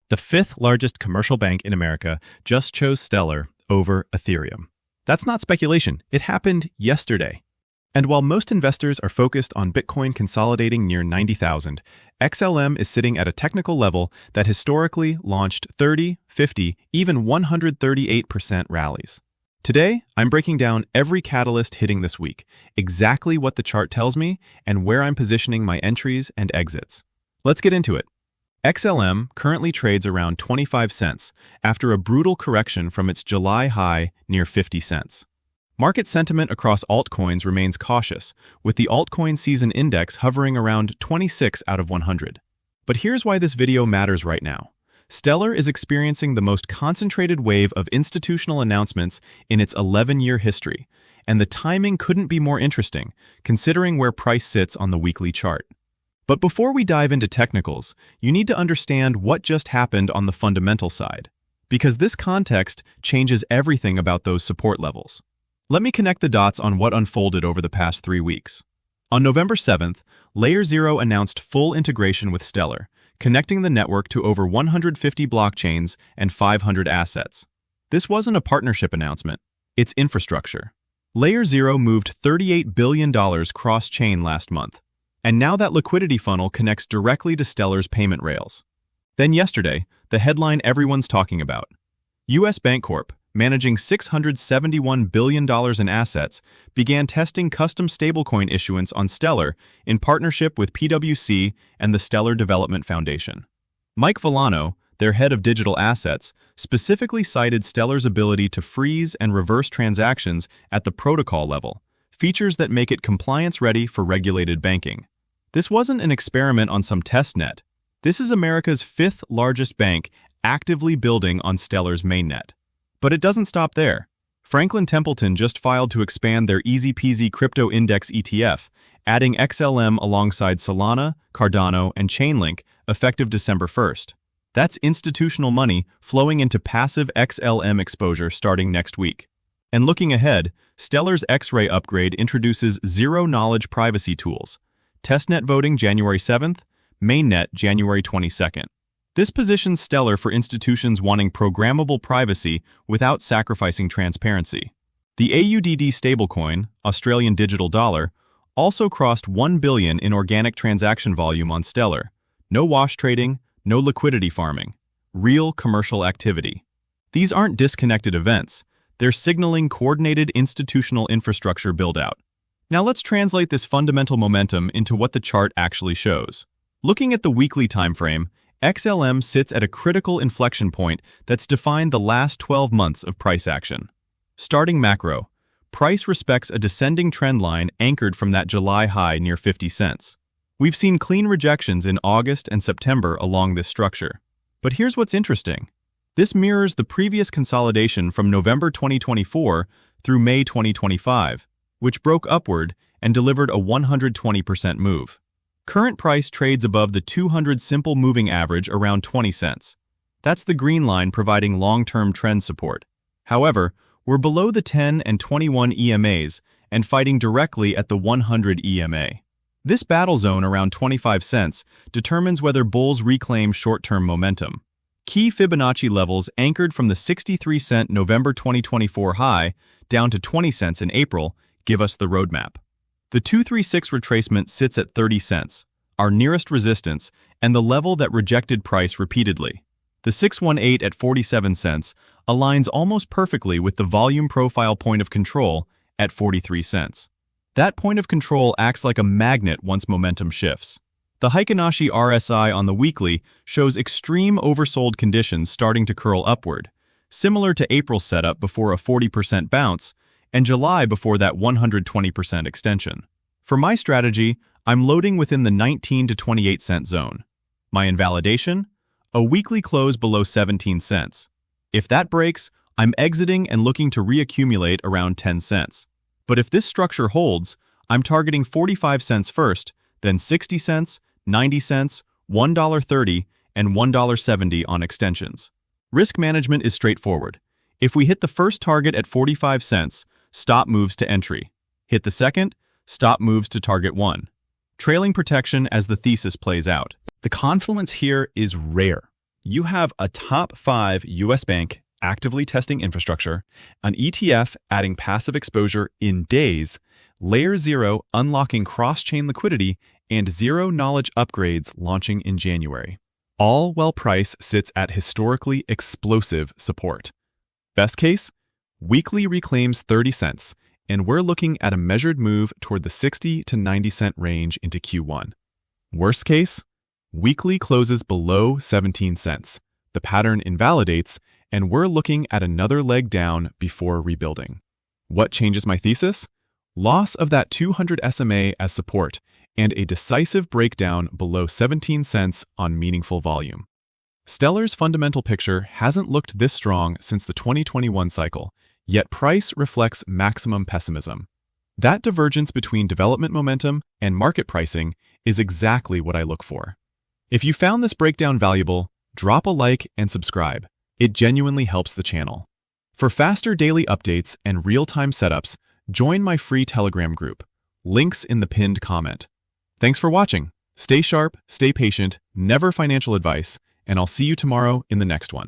The fifth largest commercial bank in America just chose Stellar over Ethereum. That's not speculation. It happened yesterday. And while most investors are focused on Bitcoin consolidating near 90,000, XLM is sitting at a technical level that historically launched 30, 50, even 138% rallies. Today, I'm breaking down every catalyst hitting this week, exactly what the chart tells me, and where I'm positioning my entries and exits. Let's get into it. XLM currently trades around 25 cents after a brutal correction from its July high near 50 cents. Market sentiment across altcoins remains cautious, with the altcoin season index hovering around 26 out of 100. But here's why this video matters right now. Stellar is experiencing the most concentrated wave of institutional announcements in its 11-year history, and the timing couldn't be more interesting, considering where price sits on the weekly chart. But before we dive into technicals, you need to understand what just happened on the fundamental side, because this context changes everything about those support levels. Let me connect the dots on what unfolded over the past 3 weeks. On November 7th, LayerZero announced full integration with Stellar, connecting the network to over 150 blockchains and 500 assets. This wasn't a partnership announcement, it's infrastructure. LayerZero moved $38 billion cross-chain last month, and now that liquidity funnel connects directly to Stellar's payment rails. Then yesterday, the headline everyone's talking about. US Bancorp, managing $671 billion in assets, began testing custom stablecoin issuance on Stellar in partnership with PwC and the Stellar Development Foundation. Mike Villano, their head of digital assets, specifically cited Stellar's ability to freeze and reverse transactions at the protocol level, features that make it compliance-ready for regulated banking. This wasn't an experiment on some test net. This is America's fifth largest bank actively building on Stellar's mainnet. But it doesn't stop there. Franklin Templeton just filed to expand their EZPZ crypto index ETF, adding XLM alongside Solana, Cardano, and Chainlink effective December 1st. That's institutional money flowing into passive XLM exposure starting next week. And looking ahead, Stellar's X-Ray upgrade introduces zero-knowledge privacy tools. Testnet voting January 7th, mainnet January 22nd. This positions Stellar for institutions wanting programmable privacy without sacrificing transparency. The AUDD stablecoin, Australian Digital Dollar, also crossed $1 billion in organic transaction volume on Stellar. No wash trading, no liquidity farming. Real commercial activity. These aren't disconnected events. They're signaling coordinated institutional infrastructure build-out. Now let's translate this fundamental momentum into what the chart actually shows. Looking at the weekly timeframe, XLM sits at a critical inflection point that's defined the last 12 months of price action. Starting macro, price respects a descending trend line anchored from that July high near 50 cents. We've seen clean rejections in August and September along this structure. But here's what's interesting. This mirrors the previous consolidation from November 2024 through May 2025, which broke upward and delivered a 120% move. Current price trades above the 200 simple moving average around 20 cents. That's the green line providing long-term trend support. However, we're below the 10 and 21 EMAs and fighting directly at the 100 EMA. This battle zone around 25 cents determines whether bulls reclaim short-term momentum. Key Fibonacci levels anchored from the 63-cent November 2024 high down to 20 cents in April give us the roadmap. The 236 retracement sits at 30 cents, our nearest resistance, and the level that rejected price repeatedly. The 618 at 47 cents aligns almost perfectly with the volume profile point of control at 43 cents. That point of control acts like a magnet once momentum shifts. The Heikinashi RSI on the weekly shows extreme oversold conditions starting to curl upward, similar to April's setup before a 40% bounce, and July before that 120% extension. For my strategy, I'm loading within the 19 to 28 cent zone. My invalidation? A weekly close below 17 cents. If that breaks, I'm exiting and looking to reaccumulate around 10 cents. But if this structure holds, I'm targeting 45 cents first, then 60 cents, 90 cents, $1.30, and $1.70 on extensions. Risk management is straightforward. If we hit the first target at 45 cents, stop moves to entry. Hit the second, stop moves to target 1. Trailing protection as the thesis plays out. The confluence here is rare. you have a top 5 US bank actively testing infrastructure, an ETF adding passive exposure in days, LayerZero unlocking cross-chain liquidity, and zero-knowledge upgrades launching in January. All while price sits at historically explosive support. Best case, weekly reclaims 30 cents, and we're looking at a measured move toward the 60 to 90 cent range into Q1. Worst case, weekly closes below 17 cents. The pattern invalidates, and we're looking at another leg down before rebuilding. What changes my thesis? Loss of that 200 SMA as support, and a decisive breakdown below 17 cents on meaningful volume. Stellar's fundamental picture hasn't looked this strong since the 2021 cycle, yet price reflects maximum pessimism. That divergence between development momentum and market pricing is exactly what I look for. If you found this breakdown valuable, drop a like and subscribe. It genuinely helps the channel. For faster daily updates and real-time setups, join my free Telegram group. Links in the pinned comment. Thanks for watching. Stay sharp, stay patient, never financial advice, and I'll see you tomorrow in the next one.